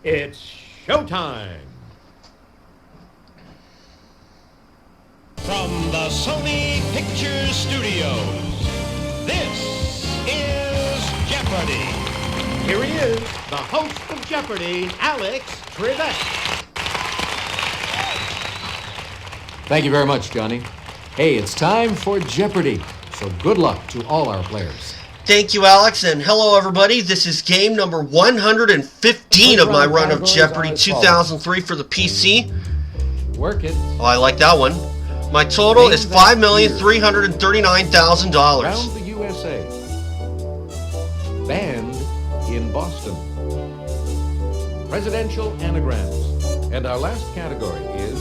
It's showtime! From the Sony Pictures Studios, this is Jeopardy! Here he is, the host of Jeopardy, Alex Trebek. Thank you very much, Johnny. Hey, it's time for Jeopardy! So good luck to all our players. Thank you, Alex, and hello, everybody. This is game number 115 of my run of Jeopardy 2003 for the PC. Work it. Oh, I like that one. My total is $5,339,000. Around the USA. Banned in Boston. Presidential anagrams. And our last category is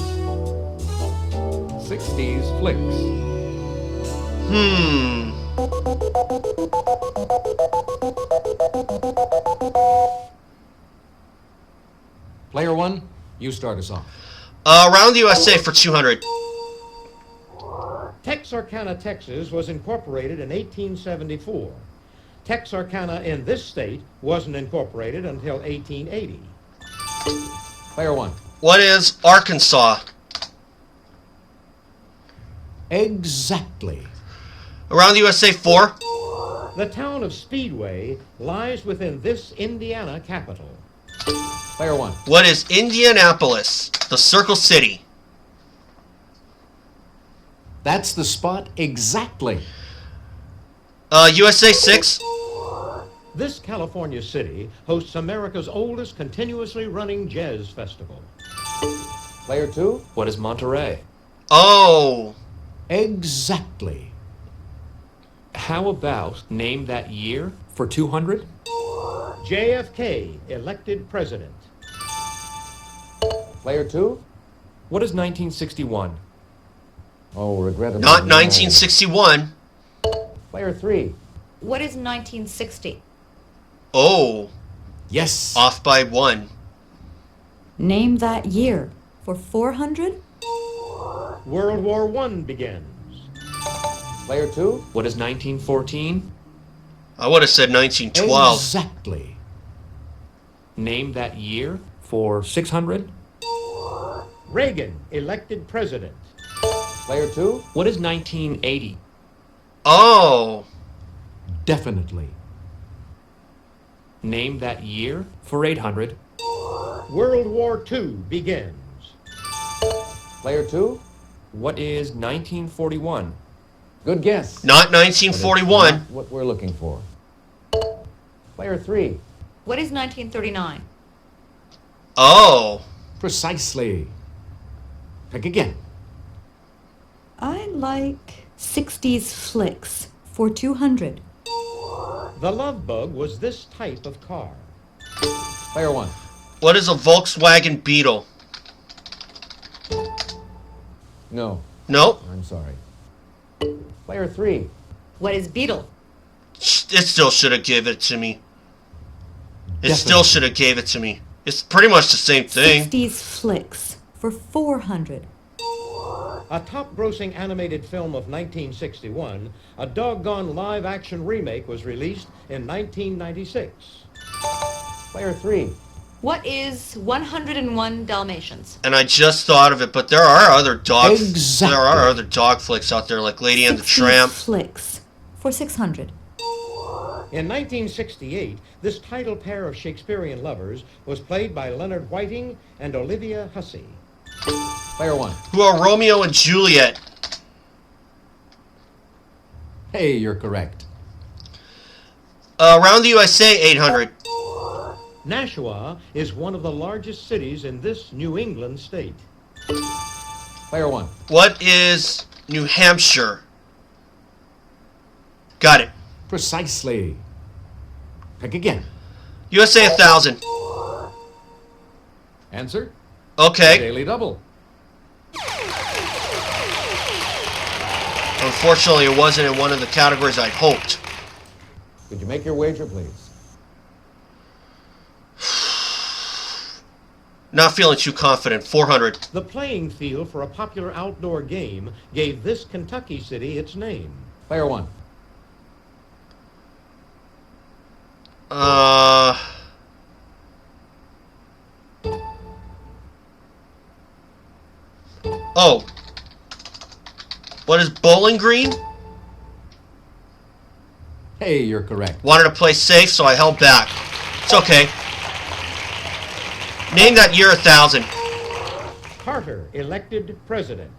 60s flicks. Player one, you start us off. Around the USA for 200. Texarkana, Texas was incorporated in 1874. Texarkana in this state wasn't incorporated until 1880. Player one. What is Arkansas? Exactly. Around the USA 4. The town of Speedway lies within this Indiana capital. Player one. What is Indianapolis? The Circle City. That's the spot exactly. USA 6. This California city hosts America's oldest continuously running jazz festival. Player two. What is Monterey? Oh. Exactly. How about name that year for 200? JFK elected president. Player two. What is 1961? Oh, regrettably. Not no. 1961. Player three. What is 1960? Oh. Yes. Off by 1. Name that year for 400? World War I begins. Player two. What is 1914? I would have said 1912. Exactly. Name that year for 600? Reagan elected president. Player two. What is 1980? Oh. Definitely. Name that year for 800? World War II begins. Player two. What is 1941? Good guess. Not But it's 1941. not what we're looking for. Player three. What is 1939? Oh. Precisely. Pick again. I like 60s flicks for 200. The Love Bug was this type of car. Player one. What is a Volkswagen Beetle? No, Nope. I'm sorry. Player three. What is Beetle? It still should have given it to me. It Definitely. still should have gave it to me. It's pretty much the same thing. 60s flicks for 400. A top-grossing animated film of 1961, a doggone live-action remake was released in 1996. Player three. What is 101 Dalmatians? And I just thought of it, but there are other dog. Exactly. There are other dog flicks out there, like Lady and the 60s Tramp. flicks for 600. In 1968, this title pair of Shakespearean lovers was played by Leonard Whiting and Olivia Hussey. Player one. Who are Romeo and Juliet? Hey, you're correct. Around the USA 800. Nashua is one of the largest cities in this New England state. Player one. What is New Hampshire? Got it. Precisely. Pick again. USA 1000. Answer? Okay. Daily double. Unfortunately, it wasn't in one of the categories I'd hoped. Could you make your wager, please? Not feeling too confident. 400. The playing field for a popular outdoor game gave this Kentucky city its name. Player one. Oh. What is Bowling Green? Hey, you're correct. Wanted to play safe, so I held back. It's okay. Name that year 1000. Carter elected president.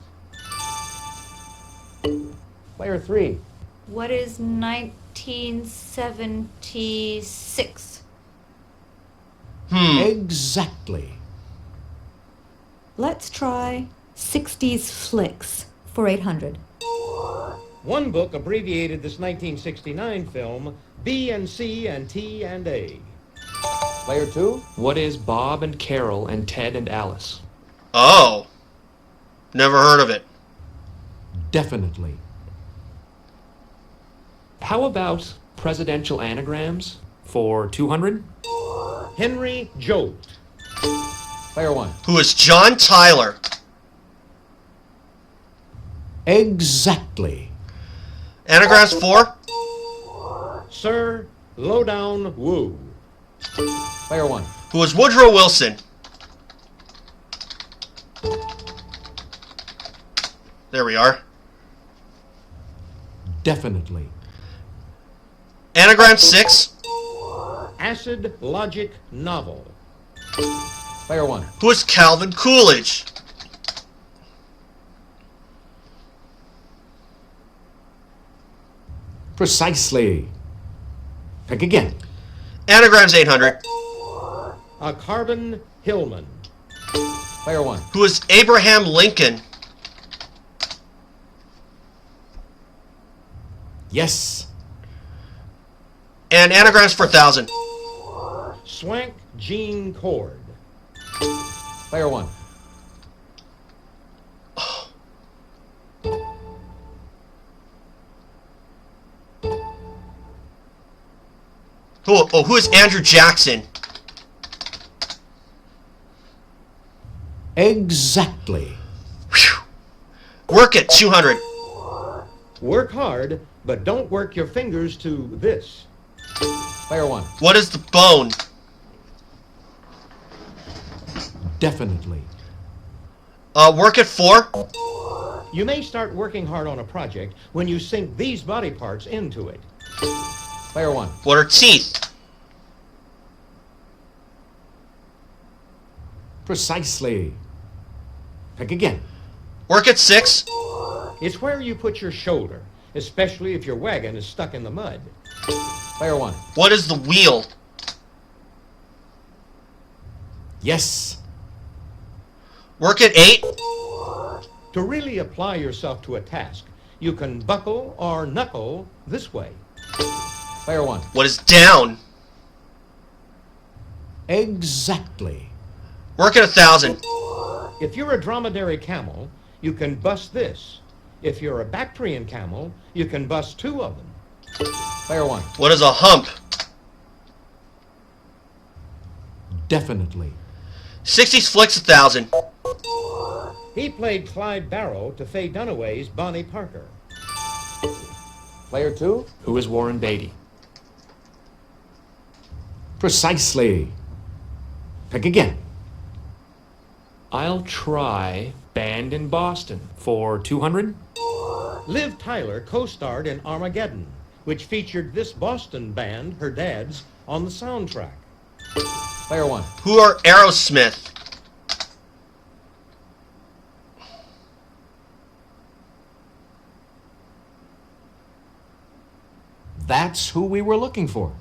Player 3. What is 1976? Exactly. Let's try 60s flicks for 800. One book abbreviated this 1969 film B and C and T and A. Player 2? What is Bob and Carol and Ted and Alice? Oh. Never heard of it. Definitely. How about presidential anagrams for 200? Henry Jolt. Player 1. Who is John Tyler? Exactly. Anagrams 4? Sir Lowdown Woo. Player 1. Who is Woodrow Wilson? There we are. Definitely. Anagram 6? Acid Logic Novel. Player 1. Who is Calvin Coolidge? Precisely. Pick again. Anagrams 800. A Carbon Hillman. Player 1. Who is Abraham Lincoln? Yes. And anagrams for 1000. Swank Gene Cord. Player 1. Who is Andrew Jackson? Exactly. Whew. Work at 200. Work hard, but don't work your fingers to this. Player 1. What is the bone? Definitely. Work at 4. You may start working hard on a project when you sink these body parts into it. Player 1. What are teeth? Precisely. Pick again. Work at 6. It's where you put your shoulder, especially if your wagon is stuck in the mud. Player 1. What is the wheel? Yes. Work at 8. To really apply yourself to a task, you can buckle or knuckle this way. Player 1. What is down? Exactly. Work at 1000. If you're a dromedary camel, you can bust this. If you're a Bactrian camel, you can bust 2 of them. Player 1. What is a hump? Definitely. 60s flicks 1000. He played Clyde Barrow to Faye Dunaway's Bonnie Parker. Player 2. Who is Warren Beatty? Precisely. Pick again. I'll try Band in Boston for 200? Liv Tyler co-starred in Armageddon, which featured this Boston band, her dad's, on the soundtrack. Player 1. Who are Aerosmith? That's who we were looking for.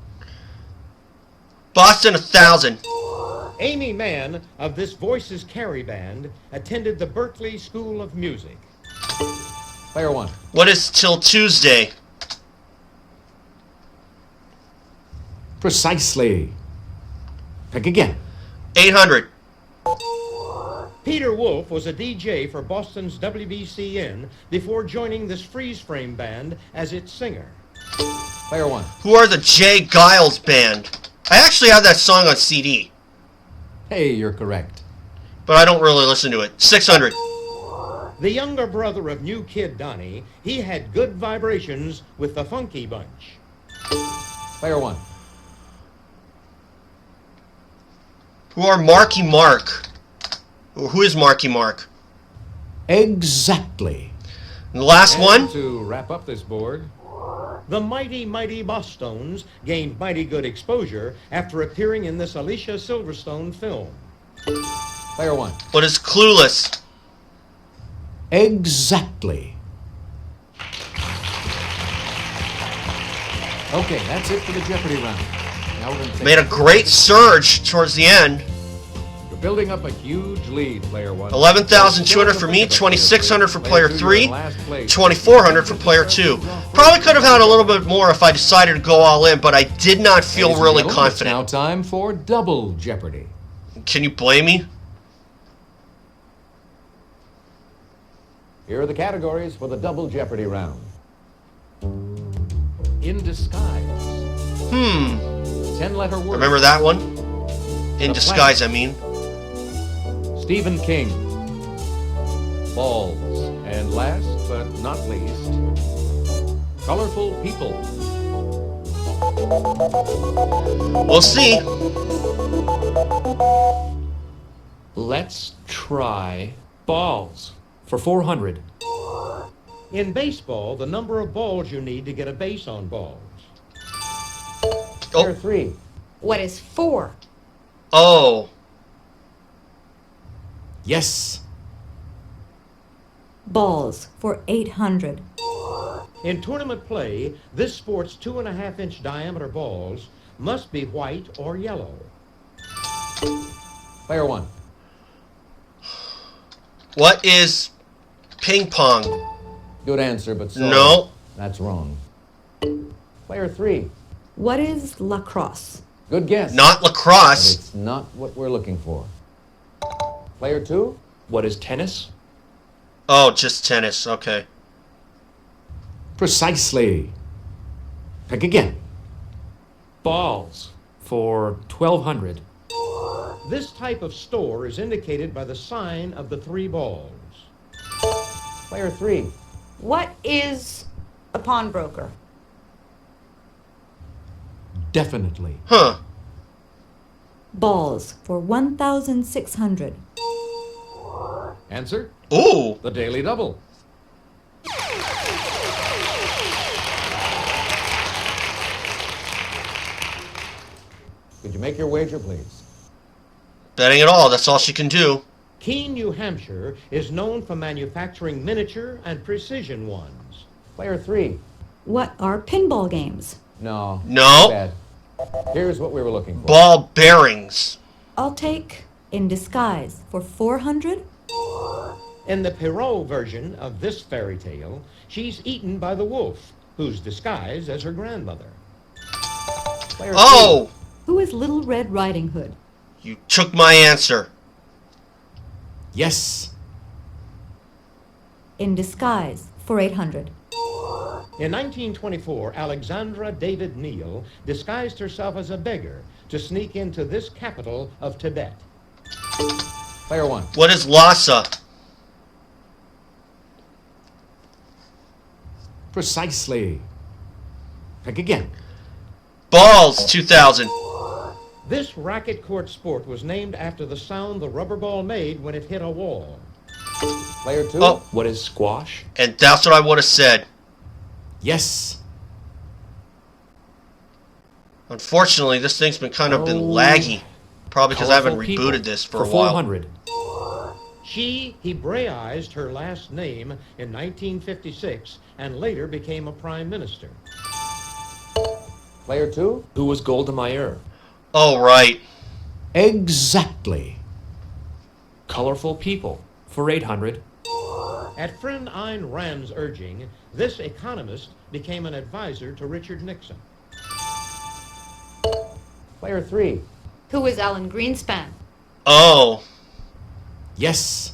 Boston 1000. Amy Mann of this Voices Carry band attended the Berklee School of Music. Player 1. What is Till Tuesday? Precisely. Pick again. 800. Peter Wolf was a DJ for Boston's WBCN before joining this freeze frame band as its singer. Player 1. Who are the Jay Giles Band? I actually have that song on CD, Hey, you're correct. but I don't really listen to it. 600. The younger brother of New Kid Donnie, he had good vibrations with the Funky Bunch. Player 1. Who are Marky Mark? Who is Marky Mark? Exactly. And the last one. And to wrap up this board, The mighty Bosstones gained mighty good exposure after appearing in this Alicia Silverstone film. player one. What is Clueless? Exactly. Okay, that's it for the Jeopardy round. Now we're going to take Made a great surge towards the end. You're building up a huge lead, player one. 11,200 for me, 2,600 for player 3, 2,400 for player 2. Probably could have had a little bit more if I decided to go all in, but I did not feel Ladies and really gentlemen, it's confident. now time for double Jeopardy. Can you blame me? Here are the categories for the double Jeopardy round. In disguise. 10-letter word. Remember that one? In The disguise, I mean. Stephen King. Balls. And last but not least, colorful people. We'll see. Let's try balls for 400. In baseball, the number of balls you need to get a base on balls. Player Oh, three. What is 4? oh. Yes. Balls for 800. In tournament play, this sport's 2.5-inch diameter balls must be white or yellow. Player one. What is ping pong? Good answer, but sorry. No. That's wrong. Player three. What is lacrosse? Good guess. Not But lacrosse. it's not what we're looking for. Player two. What is tennis? Oh, just tennis. Okay. Precisely. Pick again. Balls for 1,200. This type of store is indicated by the sign of the 3 balls. Player three. What is a pawnbroker? Definitely. Huh. Balls for 1,600. Answer? Ooh. The Daily Double. Could you make your wager, please? Betting it all. That's all she can do. Keene, New Hampshire is known for manufacturing miniature and precision ones. Player three. What are pinball games? No. No. Bad. Here's what we were looking for. Ball bearings. I'll take In Disguise for 400. In the Perrault version of this fairy tale, she's eaten by the wolf, who's disguised as her grandmother. Player Oh. Who is Little Red Riding Hood? You took my answer. three. Yes. In Disguise for 800. In 1924, Alexandra David Neal disguised herself as a beggar to sneak into this capital of Tibet. Player one. What is Lhasa? Precisely. Pick again. Balls. 2,000. This racket court sport was named after the sound the rubber ball made when it hit a wall. Player two. Oh. What is squash? And that's what I would have said. Yes. Unfortunately, this thing's been kind of been Oh. laggy. Probably because I haven't Colorful people rebooted this for a while. 400. She Hebraized her last name in 1956 and later became a prime minister. Player two. Who was Golda Meir? Oh, right. Exactly. Colorful people for 800. At friend Ayn Rand's urging, this economist became an advisor to Richard Nixon. Player three. Who is Alan Greenspan? Oh. Yes.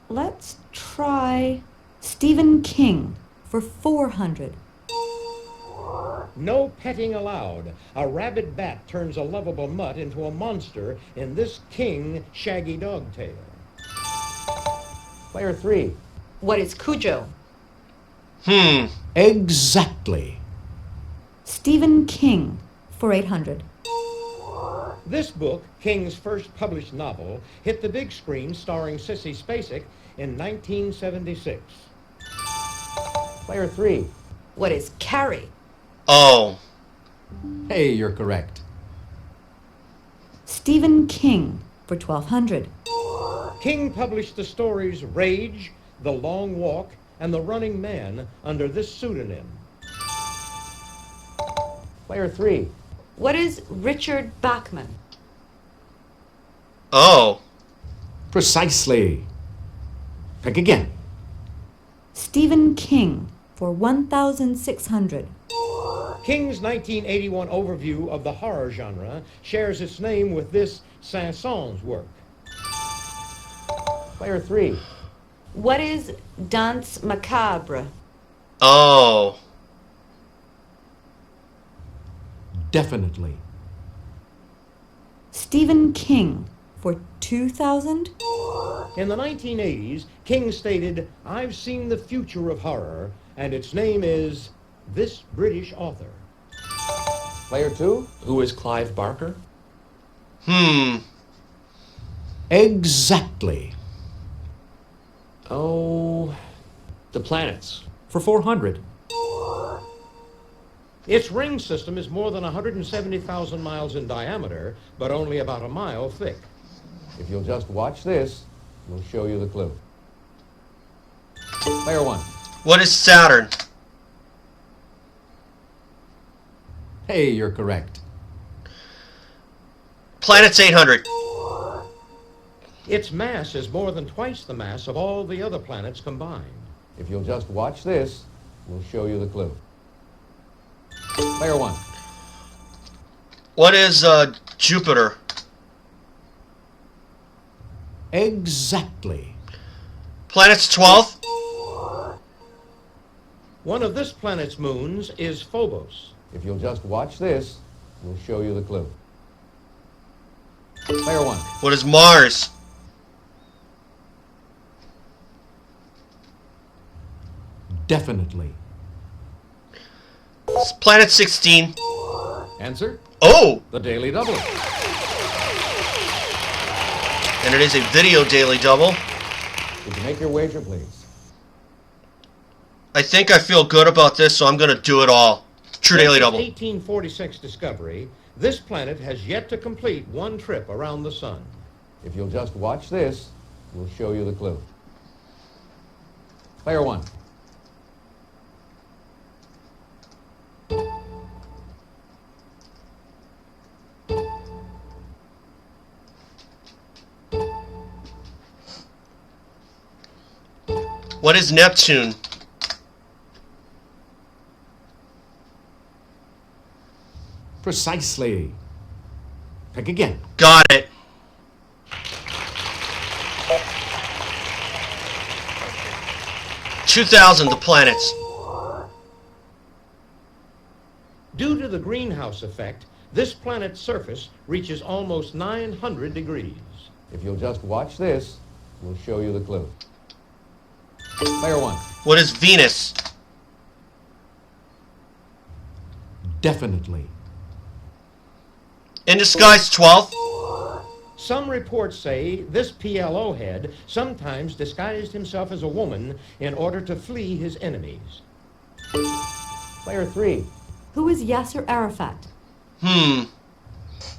Let's try Stephen King for 400. No petting allowed. A rabid bat turns a lovable mutt into a monster in this King Shaggy Dog tale. Player three. What is Cujo? Exactly. Stephen King for 800. This book, King's first published novel, hit the big screen starring Sissy Spacek in 1976. Player 3. What is Carrie? Oh. Hey, you're correct. Stephen King for 1200. King published the stories Rage, The Long Walk, and The Running Man under this pseudonym. Player 3. What is Richard Bachman? Oh. Precisely. Pick again. Stephen King for 1600. King's 1981 overview of the horror genre shares its name with this Saint-Saëns work. Player 3. What is Danse Macabre? Oh. Definitely. Stephen King for 2000. In the 1980s, King stated, "I've seen the future of horror, and its name is this British author." Player 2. Who is Clive Barker? Exactly. Oh, the planets. For 400. Its ring system is more than 170,000 miles in diameter, but only about a mile thick. If you'll just watch this, we'll show you the clue. Player 1. What is Saturn? Hey, you're correct. Planet's 800. Its mass is more than twice the mass of all the other planets combined. If you'll just watch this, we'll show you the clue. Player 1. What is Jupiter? Exactly. Planet's 12. One of this planet's moons is Phobos. If you'll just watch this, we'll show you the clue. Player 1. What is Mars? Definitely. Planet 16. Answer? Oh! The Daily Double. And it is a video daily double. Would you make your wager, please? I think I feel good about this, so I'm going to do it all. True daily Since double. its 1846 discovery, this planet has yet to complete one trip around the sun. If you'll just watch this, we'll show you the clue. Player 1. What is Neptune? Precisely. Pick again. Got it. $2,000, the planets. Due to the greenhouse effect, this planet's surface reaches almost 900 degrees. If you'll just watch this, we'll show you the clue. Player 1. What is Venus? Definitely. In disguise, 12. Some reports say this PLO head sometimes disguised himself as a woman in order to flee his enemies. Player 3. Who is Yasser Arafat?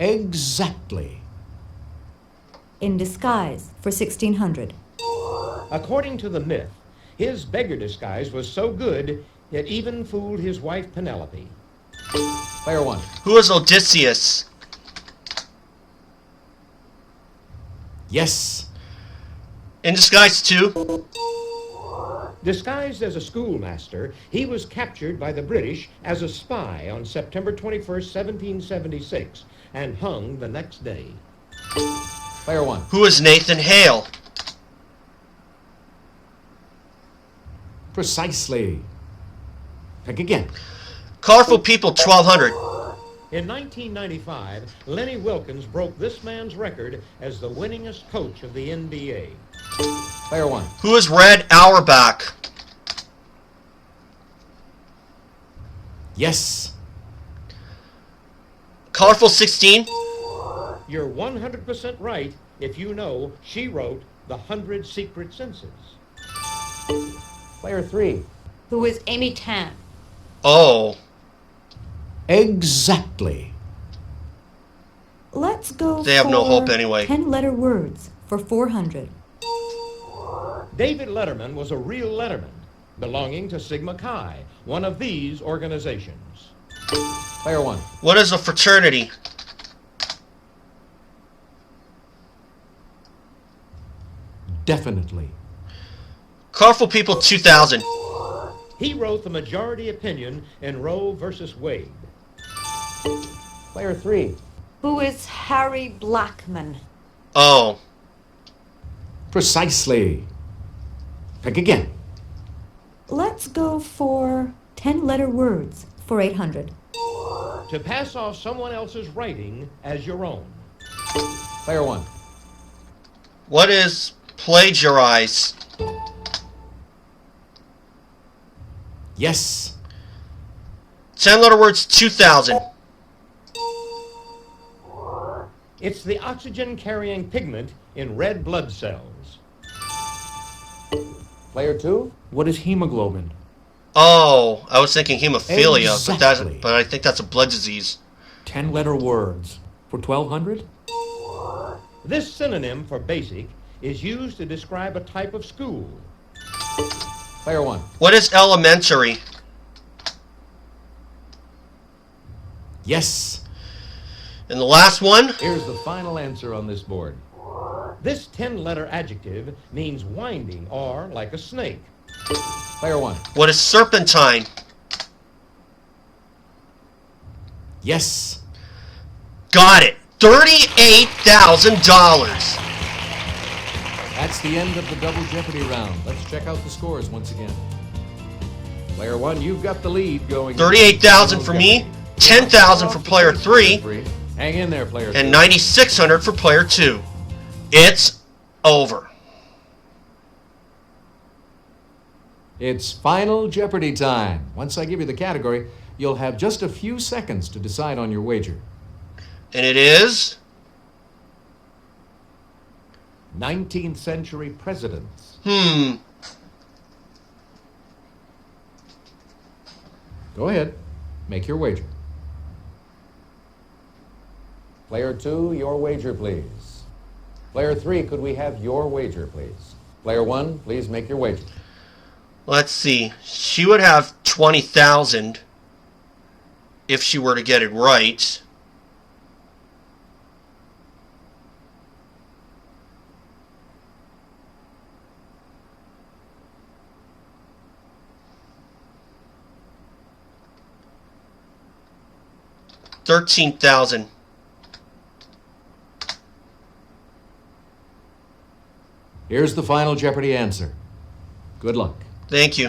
Exactly. In disguise for 1600. According to the myth, his beggar disguise was so good it even fooled his wife Penelope. Player 1. Who is Odysseus? Yes. In disguise, 2. Disguised as a schoolmaster, he was captured by the British as a spy on September 21st, 1776, and hung the next day. Player 1. Who is Nathan Hale? Precisely. Pick again. Colorful People, 1200. In 1995, Lenny Wilkens broke this man's record as the winningest coach of the NBA. Player 1. Who is Red Auerbach? Yes. Colorful 16. you're 100% right if you know she wrote the 100 Secret Senses. Player 3. Who is Amy Tan? Oh. Exactly. Let's go They have for no hope anyway. 10-letter words for 400. David Letterman was a real Letterman, belonging to Sigma Chi, one of these organizations. Player 1. What is a fraternity? Definitely. Colorful People 2000. He wrote the majority opinion in Roe versus Wade. Player 3. Who is Harry Blackman? Oh. Precisely. Pick again. Let's go for 10-letter words for 800. To pass off someone else's writing as your own. Player 1. What is plagiarize? Yes. 10-letter words 2000. It's the oxygen-carrying pigment in red blood cells. Player 2. What is hemoglobin? Oh, I was thinking hemophilia, Exactly. but I think that's a blood disease. 10-letter words for 1200? This synonym for basic is used to describe a type of school. Player 1. What is elementary? Yes. And the last one? Here's the final answer on this board. This 10-letter adjective means winding or like a snake. Player 1. What is serpentine? Yes. Got it. $38,000. That's the end of the Double Jeopardy round. Let's check out the scores once again. Player 1, you've got the lead going. 38,000 for me, 10,000 for player 3, Hang in there, player 2. and 9,600 for player 2. It's over. It's Final Jeopardy time. Once I give you the category, you'll have just a few seconds to decide on your wager. And it is 19th century presidents. Go ahead. Make your wager. Player 2, your wager, please. Player 3, could we have your wager, please? Player 1, please make your wager. Let's see. She would have 20,000 if she were to get it right. $13,000. Here's the Final Jeopardy answer. Good luck. Thank you.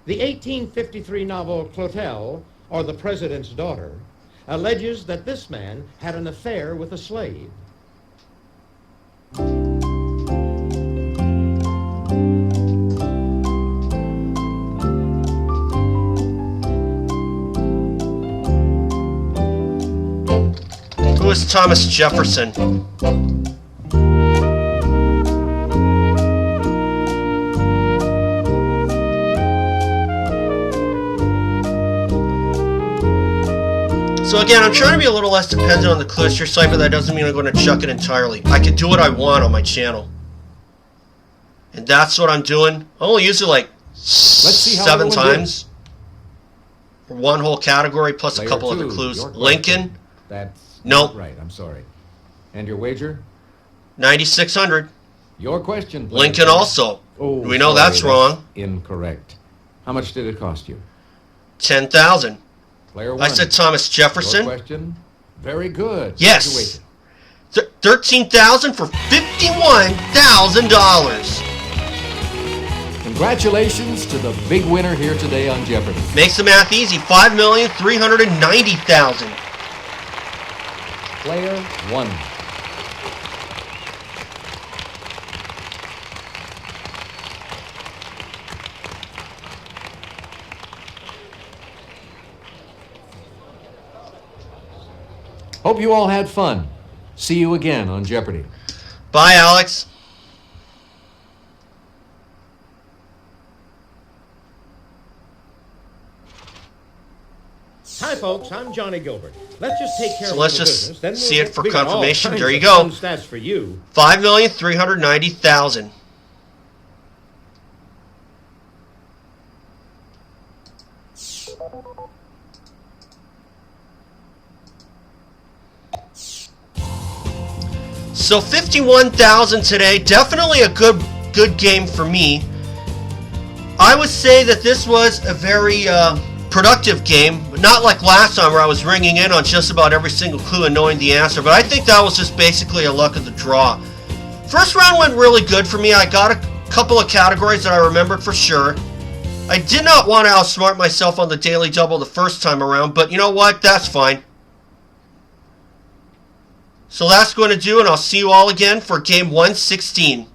The 1853 novel Clotel, or The President's Daughter, alleges that this man had an affair with a slave. Who is Thomas Jefferson? So again, I'm trying to be a little less dependent on the Cluster site, but that doesn't mean I'm going to chuck it entirely. I can do what I want on my channel. And that's what I'm doing. I only use it like see how 7 everyone times. For one whole category plus Player a couple 2, other clues. your question. Lincoln, That's Nope. not right. I'm sorry. And your wager? 9,600. Your question, player Lincoln 2. also. Oh, We know sorry, that's wrong. Incorrect. How much did it cost you? 10,000. Player 1. I said Thomas Your Jefferson. question? Very good. Yes. Situation. 13,000 for $51,000. Congratulations to the big winner here today on Jeopardy. Makes the math easy. 5,390,000. Player 1. Hope you all had fun. See you again on Jeopardy! Bye, Alex. Hi, folks. I'm Johnny Gilbert. Let's just take care So of let's the just business. Then see it for we got all confirmation. kinds There you of go. fun stats for you. 5,390,000. So 51,000 today. Definitely a good game for me. I would say that this was a very productive game, but not like last time where I was ringing in on just about every single clue and knowing the answer. But I think that was just basically a luck of the draw. First round went really good for me. I got a couple of categories that I remembered for sure. I did not want to outsmart myself on the Daily Double the first time around, but you know what? That's fine. So that's going to do, and I'll see you all again for Game 116.